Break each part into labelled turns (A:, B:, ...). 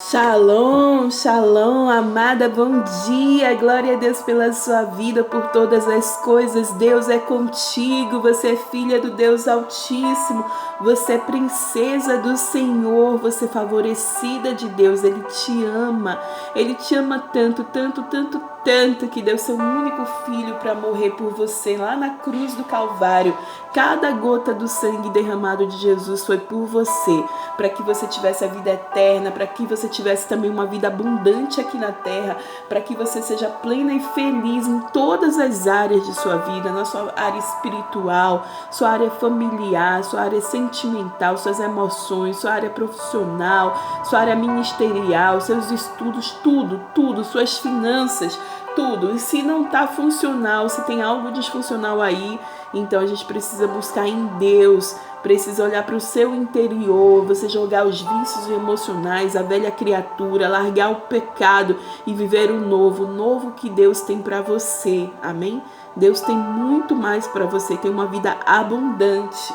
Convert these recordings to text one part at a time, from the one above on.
A: Shalom, shalom, amada, bom dia, glória a Deus pela sua vida, por todas as coisas. Deus é contigo, você é filha do Deus Altíssimo, você é princesa do Senhor, você é favorecida de Deus. Ele te ama tanto, tanto, tanto, tanto, que deu seu único filho para morrer por você lá na cruz do Calvário. Cada gota do sangue derramado de Jesus foi por você, para que você tivesse a vida eterna, para que você tivesse também uma vida abundante aqui na terra, para que você seja plena e feliz em todas as áreas de sua vida, na sua área espiritual, sua área familiar, sua área sentimental, suas emoções, sua área profissional, sua área ministerial, seus estudos, tudo, suas finanças, tudo. E se não está funcional, se tem algo disfuncional aí, então a gente precisa buscar em Deus, precisa olhar para o seu interior, você jogar os vícios emocionais, a velha criatura, largar o pecado e viver o novo que Deus tem para você, amém? Deus tem muito mais para você, tem uma vida abundante,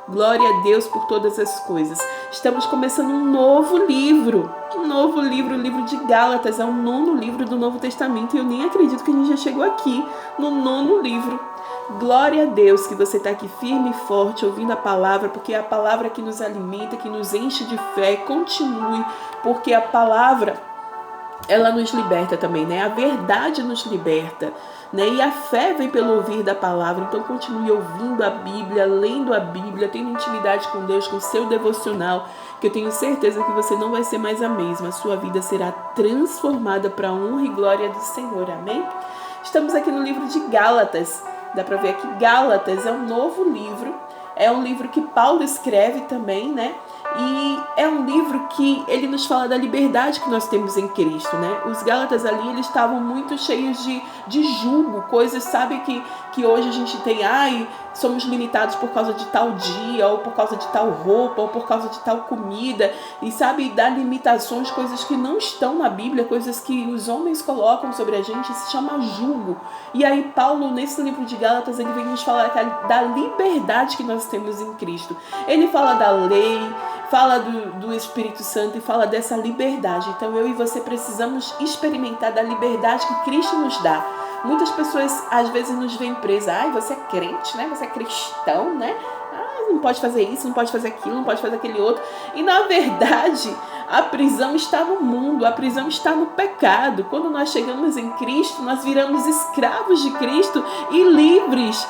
A: Glória a Deus por todas as coisas. Estamos começando um novo livro, o livro de Gálatas, é o 9º livro do Novo Testamento, e eu nem acredito que a gente já chegou aqui no 9º livro. Glória a Deus que você está aqui firme e forte, ouvindo a palavra, porque é a palavra que nos alimenta, que nos enche de fé. Continue, porque a palavra, ela nos liberta também, né? A verdade nos liberta, né? E a fé vem pelo ouvir da palavra. Então continue ouvindo a Bíblia, lendo a Bíblia, tendo intimidade com Deus, com o seu devocional, que eu tenho certeza que você não vai ser mais a mesma. A sua vida será transformada para a honra e glória do Senhor, amém? Estamos aqui no livro de Gálatas. Dá para ver que Gálatas é um novo livro, é um livro que Paulo escreve também, né? E é um livro que ele nos fala da liberdade que nós temos em Cristo, né? Os Gálatas ali, eles estavam muito cheios de julgo, coisas, sabe, que hoje a gente tem, somos limitados por causa de tal dia, ou por causa de tal roupa, ou por causa de tal comida, e sabe, dá limitações, coisas que não estão na Bíblia, coisas que os homens colocam sobre a gente, se chama julgo. E aí Paulo, nesse livro de Gálatas, ele vem nos falar da liberdade que nós temos em Cristo. Ele fala da lei, fala do Espírito Santo e fala dessa liberdade. Então eu e você precisamos experimentar da liberdade que Cristo nos dá. Muitas pessoas às vezes nos veem presas. Você é crente, né? Você é cristão, né? Não pode fazer isso, não pode fazer aquilo, não pode fazer aquele outro. E na verdade, a prisão está no mundo, a prisão está no pecado. Quando nós chegamos em Cristo, nós viramos escravos de Cristo e livres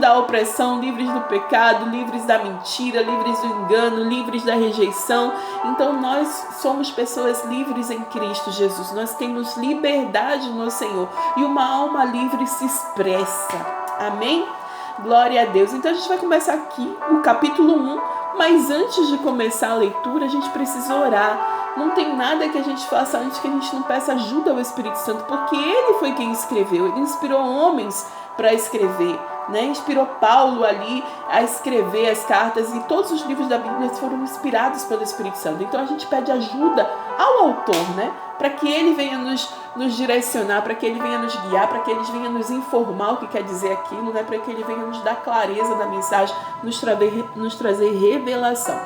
A: da opressão, livres do pecado, livres da mentira, livres do engano, livres da rejeição. Então nós somos pessoas livres em Cristo Jesus. Nós temos liberdade no Senhor e uma alma livre se expressa. Amém? Glória a Deus. Então a gente vai começar aqui o capítulo 1, mas antes de começar a leitura, a gente precisa orar. Não tem nada que a gente faça antes que a gente não peça ajuda ao Espírito Santo, porque Ele foi quem escreveu, Ele inspirou homens para escrever, né? Inspirou Paulo ali a escrever as cartas, e todos os livros da Bíblia foram inspirados pelo Espírito Santo. Então a gente pede ajuda ao autor, né? Para que ele venha nos direcionar, para que ele venha nos guiar, para que ele venha nos informar o que quer dizer aquilo, né? Para que ele venha nos dar clareza da mensagem, nos trazer revelação.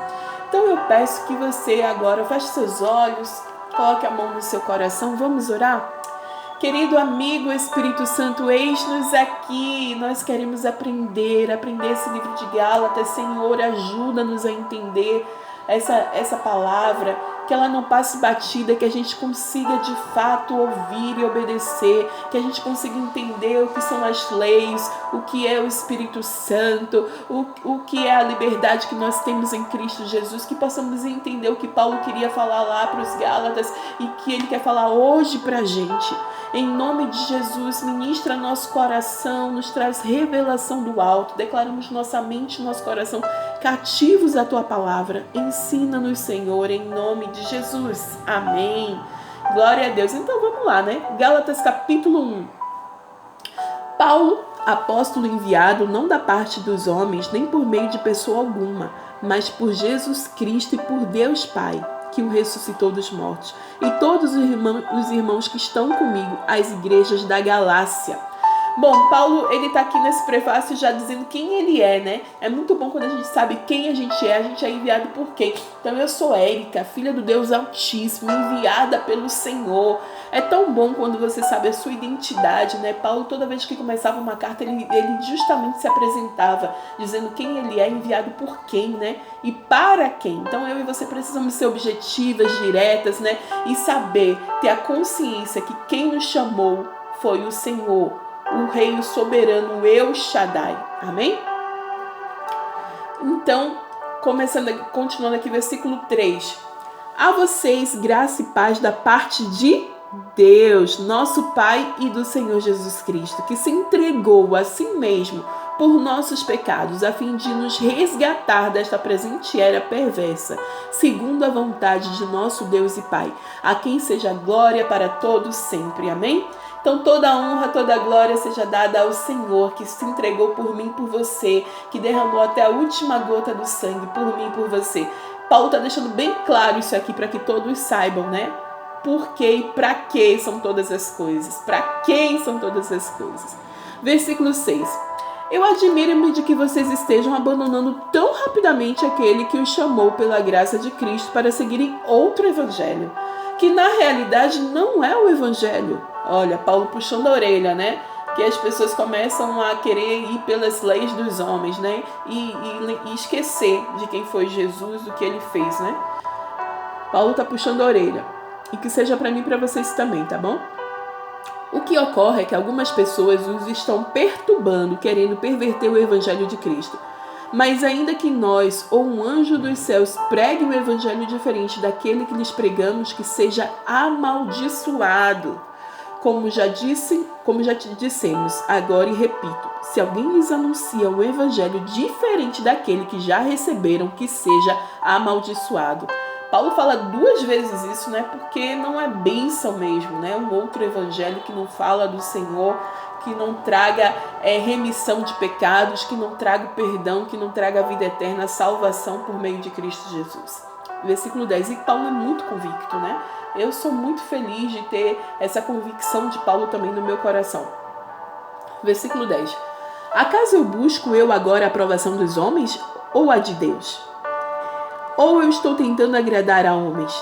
A: Então eu peço que você agora feche seus olhos, coloque a mão no seu coração, vamos orar? Querido amigo Espírito Santo, eis-nos aqui, nós queremos aprender esse livro de Gálatas. Senhor, ajuda-nos a entender essa palavra, que ela não passe batida, que a gente consiga de fato ouvir e obedecer, que a gente consiga entender o que são as leis, o que é o Espírito Santo, o que é a liberdade que nós temos em Cristo Jesus, que possamos entender o que Paulo queria falar lá para os Gálatas e que ele quer falar hoje para a gente. Em nome de Jesus, ministra nosso coração, nos traz revelação do alto, declaramos nossa mente e nosso coração cativos à Tua palavra. Ensina-nos, Senhor, em nome de Jesus. Amém. Glória a Deus. Então vamos lá, né? Gálatas capítulo 1. Paulo, apóstolo enviado não da parte dos homens, nem por meio de pessoa alguma, mas por Jesus Cristo e por Deus Pai, que o ressuscitou dos mortos, e todos os irmãos que estão comigo, as igrejas da Galácia. Bom, Paulo, ele tá aqui nesse prefácio já dizendo quem ele é, né? É muito bom quando a gente sabe quem a gente é enviado por quem. Então, eu sou Érica, filha do Deus Altíssimo, enviada pelo Senhor. É tão bom quando você sabe a sua identidade, né? Paulo, toda vez que começava uma carta, ele justamente se apresentava, dizendo quem ele é, enviado por quem, né? E para quem. Então, eu e você precisamos ser objetivas, diretas, né? E saber, ter a consciência que quem nos chamou foi o Senhor, o Rei, o soberano, El Shaddai. Amém? Então, continuando aqui, versículo 3. A vocês, graça e paz da parte de Deus, nosso Pai, e do Senhor Jesus Cristo, que se entregou a si mesmo por nossos pecados, a fim de nos resgatar desta presente era perversa, segundo a vontade de nosso Deus e Pai, a quem seja glória para todos sempre. Amém? Então toda a honra, toda a glória seja dada ao Senhor, que se entregou por mim, por você, que derramou até a última gota do sangue por mim, por você. Paulo está deixando bem claro isso aqui para que todos saibam, né? Por que e para que são todas as coisas? Para quem são todas as coisas? Versículo 6. Eu admiro-me de que vocês estejam abandonando tão rapidamente aquele que os chamou pela graça de Cristo para seguirem outro evangelho, que na realidade não é o evangelho. Olha, Paulo puxando a orelha, né? Que as pessoas começam a querer ir pelas leis dos homens, né? E esquecer de quem foi Jesus, do que ele fez, né? Paulo tá puxando a orelha. E que seja para mim e para vocês também, tá bom? O que ocorre é que algumas pessoas os estão perturbando, querendo perverter o evangelho de Cristo. Mas ainda que nós ou um anjo dos céus pregue um evangelho diferente daquele que lhes pregamos, que seja amaldiçoado. Como já te dissemos, agora e repito, se alguém lhes anuncia um evangelho diferente daquele que já receberam, que seja amaldiçoado. Paulo fala 2 vezes isso, né? Porque não é bênção mesmo, né? Um outro evangelho que não fala do Senhor, que não traga remissão de pecados, que não traga perdão, que não traga a vida eterna, a salvação por meio de Cristo Jesus. Versículo 10. E Paulo é muito convicto, né? Eu sou muito feliz de ter essa convicção de Paulo também no meu coração. Versículo 10. Acaso eu busco agora a aprovação dos homens ou a de Deus? Ou eu estou tentando agradar a homens?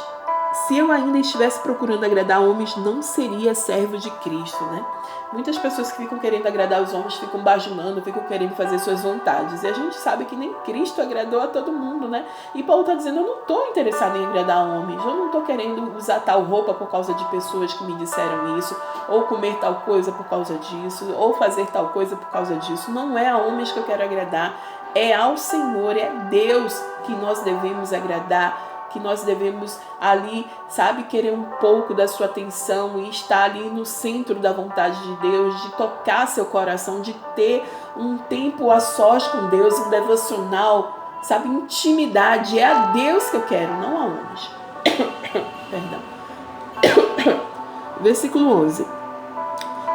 A: Se eu ainda estivesse procurando agradar a homens, não seria servo de Cristo, né? Muitas pessoas que ficam querendo agradar os homens ficam bajulando, ficam querendo fazer suas vontades. E a gente sabe que nem Cristo agradou a todo mundo, né? E Paulo está dizendo, eu não estou interessado em agradar homens. Eu não estou querendo usar tal roupa por causa de pessoas que me disseram isso. Ou comer tal coisa por causa disso. Ou fazer tal coisa por causa disso. Não é a homens que eu quero agradar. É ao Senhor, é Deus que nós devemos agradar, que nós devemos ali, sabe, querer um pouco da sua atenção e estar ali no centro da vontade de Deus, de tocar seu coração, de ter um tempo a sós com Deus, um devocional, sabe, intimidade. É a Deus que eu quero, não a homens. Perdão. Versículo 11.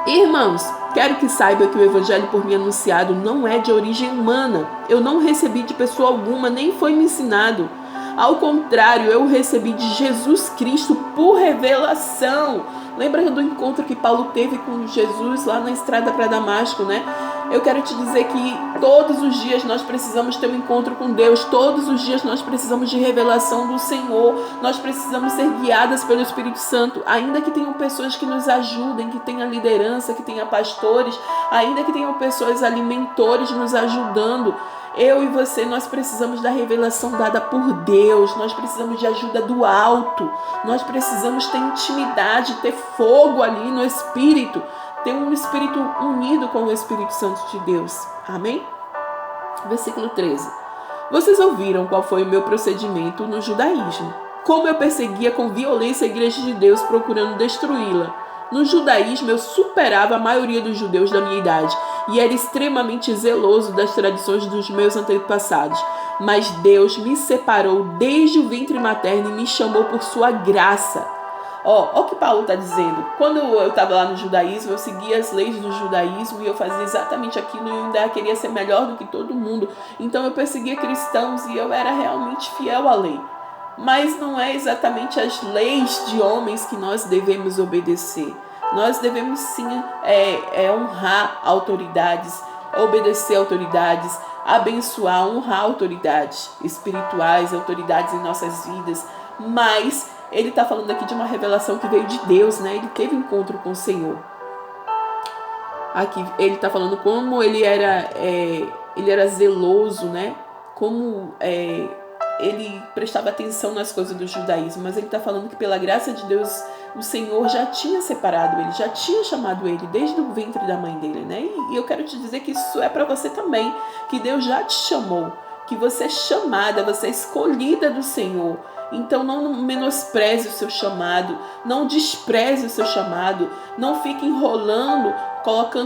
A: Irmãos, quero que saiba que o evangelho por mim anunciado não é de origem humana. Eu não recebi de pessoa alguma, nem foi me ensinado. Ao contrário, eu recebi de Jesus Cristo por revelação. Lembra do encontro que Paulo teve com Jesus lá na estrada para Damasco, né? Eu quero te dizer que todos os dias nós precisamos ter um encontro com Deus. Todos os dias nós precisamos de revelação do Senhor. Nós precisamos ser guiadas pelo Espírito Santo. Ainda que tenham pessoas que nos ajudem, que tenha liderança, que tenha pastores, ainda que tenham pessoas ali, mentores nos ajudando. Eu e você, nós precisamos da revelação dada por Deus. Nós precisamos de ajuda do alto. Nós precisamos ter intimidade, ter fogo ali no Espírito. Ter um Espírito unido com o Espírito Santo de Deus. Amém? Versículo 13. Vocês ouviram qual foi o meu procedimento no judaísmo. Como eu perseguia com violência a igreja de Deus, procurando destruí-la. No judaísmo, eu superava a maioria dos judeus da minha idade e era extremamente zeloso das tradições dos meus antepassados. Mas Deus me separou desde o ventre materno e me chamou por sua graça. Ó o que Paulo está dizendo. Quando eu estava lá no judaísmo, eu seguia as leis do judaísmo e eu fazia exatamente aquilo e eu ainda queria ser melhor do que todo mundo. Então eu perseguia cristãos e eu era realmente fiel à lei. Mas não é exatamente as leis de homens que nós devemos obedecer. Nós devemos sim honrar autoridades, obedecer autoridades, abençoar, honrar autoridades espirituais, autoridades em nossas vidas. Mas ele está falando aqui de uma revelação que veio de Deus, né? Ele teve encontro com o Senhor. Aqui ele está falando como ele era zeloso, né? Como ele prestava atenção nas coisas do judaísmo, mas ele está falando que pela graça de Deus o Senhor já tinha separado ele, já tinha chamado ele desde o ventre da mãe dele, né? E eu quero te dizer que isso é para você também, que Deus já te chamou, que você é chamada, você é escolhida do Senhor. Então não menospreze o seu chamado, não despreze o seu chamado, não fique enrolando,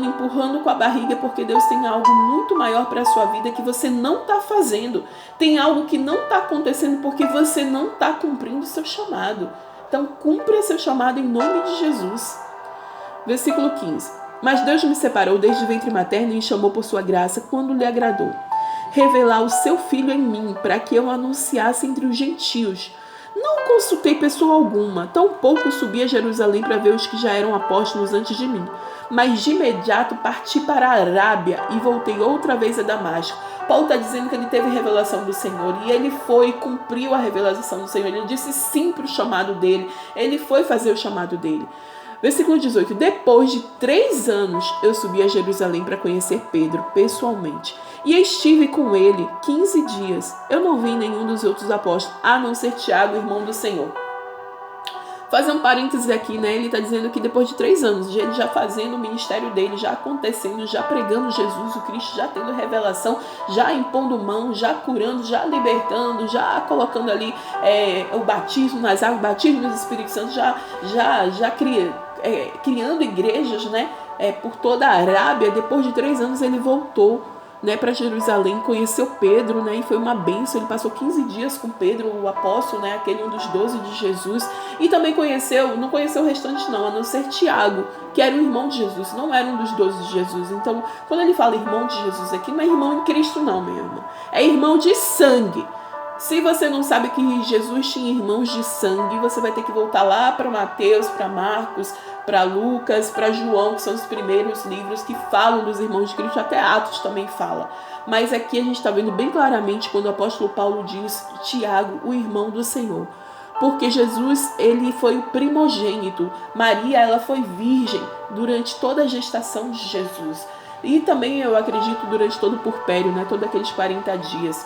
A: empurrando com a barriga, porque Deus tem algo muito maior para a sua vida que você não está fazendo. Tem algo que não está acontecendo porque você não está cumprindo o seu chamado. Então cumpra seu chamado em nome de Jesus. Versículo 15. Mas Deus me separou desde o ventre materno e me chamou por sua graça quando lhe agradou revelar o seu Filho em mim, para que eu anunciasse entre os gentios. Não consultei pessoa alguma, tampouco subi a Jerusalém para ver os que já eram apóstolos antes de mim. Mas de imediato parti para a Arábia e voltei outra vez a Damasco. Paulo está dizendo que ele teve revelação do Senhor e ele foi, cumpriu a revelação do Senhor. Ele disse sim para o chamado dele, ele foi fazer o chamado dele. Versículo 18. Depois de 3 anos, eu subi a Jerusalém para conhecer Pedro pessoalmente. E estive com ele 15 dias. Eu não vi nenhum dos outros apóstolos, a não ser Tiago, irmão do Senhor. Fazer um parênteses aqui, né? Ele está dizendo que depois de 3 anos, ele já fazendo o ministério dele, já acontecendo, já pregando Jesus, o Cristo, já tendo revelação, já impondo mão, já curando, já libertando, já colocando ali o batismo nas águas, o batismo no Espírito Santo, já criando igrejas, né? Por toda a Arábia. Depois de 3 anos ele voltou, né, para Jerusalém, conheceu Pedro, né, e foi uma bênção. Ele passou 15 dias com Pedro, o apóstolo, né, aquele um dos 12 de Jesus, e também não conheceu o restante não, a não ser Tiago, que era o irmão de Jesus, não era um dos 12 de Jesus. Então, quando ele fala irmão de Jesus aqui, não é irmão em Cristo não, minha irmã, é irmão de sangue. Se você não sabe que Jesus tinha irmãos de sangue, você vai ter que voltar lá para Mateus, para Marcos, para Lucas, para João, que são os primeiros livros que falam dos irmãos de Cristo, até Atos também fala. Mas aqui a gente está vendo bem claramente quando o apóstolo Paulo diz Tiago, o irmão do Senhor. Porque Jesus, ele foi o primogênito. Maria, ela foi virgem durante toda a gestação de Jesus. E também, eu acredito, durante todo o purpério, né, todos aqueles 40 dias.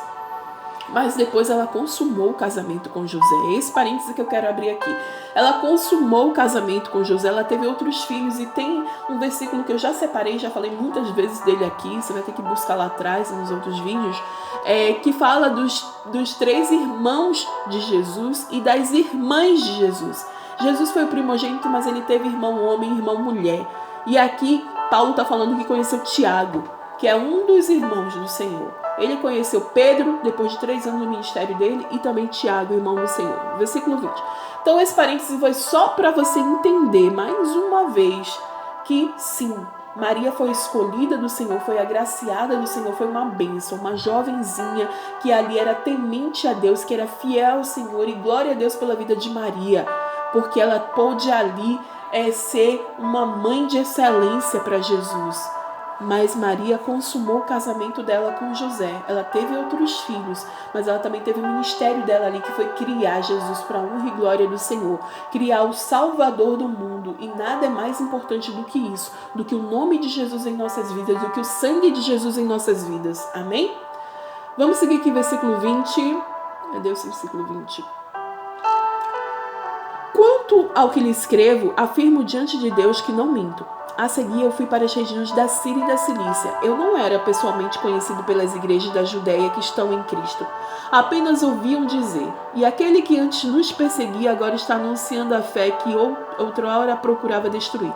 A: Mas depois ela consumou o casamento com José. É esse parêntese que eu quero abrir aqui. Ela consumou o casamento com José, ela teve outros filhos. E tem um versículo que eu já separei, já falei muitas vezes dele aqui, você vai ter que buscar lá atrás nos outros vídeos, que fala dos 3 irmãos de Jesus e das irmãs de Jesus. Jesus foi o primogênito, mas ele teve irmão homem e irmão mulher. E aqui Paulo está falando que conheceu Tiago, que é um dos irmãos do Senhor. Ele conheceu Pedro, depois de 3 anos no ministério dele, e também Tiago, irmão do Senhor. Versículo 20. Então, esse parênteses foi só para você entender, mais uma vez, que sim, Maria foi escolhida do Senhor, foi agraciada do Senhor, foi uma bênção, uma jovenzinha que ali era temente a Deus, que era fiel ao Senhor, e glória a Deus pela vida de Maria, porque ela pôde ali ser uma mãe de excelência para Jesus. Mas Maria consumou o casamento dela com José. Ela teve outros filhos, mas ela também teve o ministério dela ali, que foi criar Jesus para a honra e glória do Senhor, criar o Salvador do mundo. E nada é mais importante do que isso, do que o nome de Jesus em nossas vidas, do que o sangue de Jesus em nossas vidas. Amém? Vamos seguir aqui versículo 20. Cadê o versículo 20? Quanto ao que lhe escrevo, afirmo diante de Deus que não minto. A seguir, eu fui para as regiões da Síria e da Cilícia. Eu não era pessoalmente conhecido pelas igrejas da Judéia que estão em Cristo. Apenas ouviam dizer, e aquele que antes nos perseguia agora está anunciando a fé que outrora procurava destruir.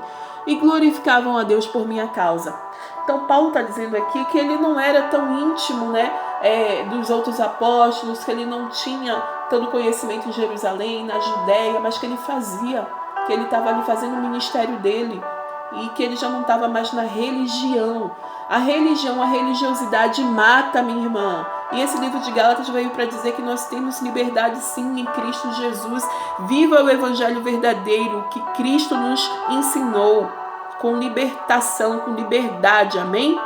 A: E glorificavam a Deus por minha causa. Então, Paulo está dizendo aqui que ele não era tão íntimo, né, dos outros apóstolos, que ele não tinha todo o conhecimento em Jerusalém, na Judéia, mas que ele fazia, que ele estava ali fazendo o ministério dele. E que ele já não estava mais na religião. A religiosidade mata, minha irmã. E esse livro de Gálatas veio para dizer que nós temos liberdade sim em Cristo Jesus. Viva o evangelho verdadeiro que Cristo nos ensinou, com libertação, com liberdade, amém?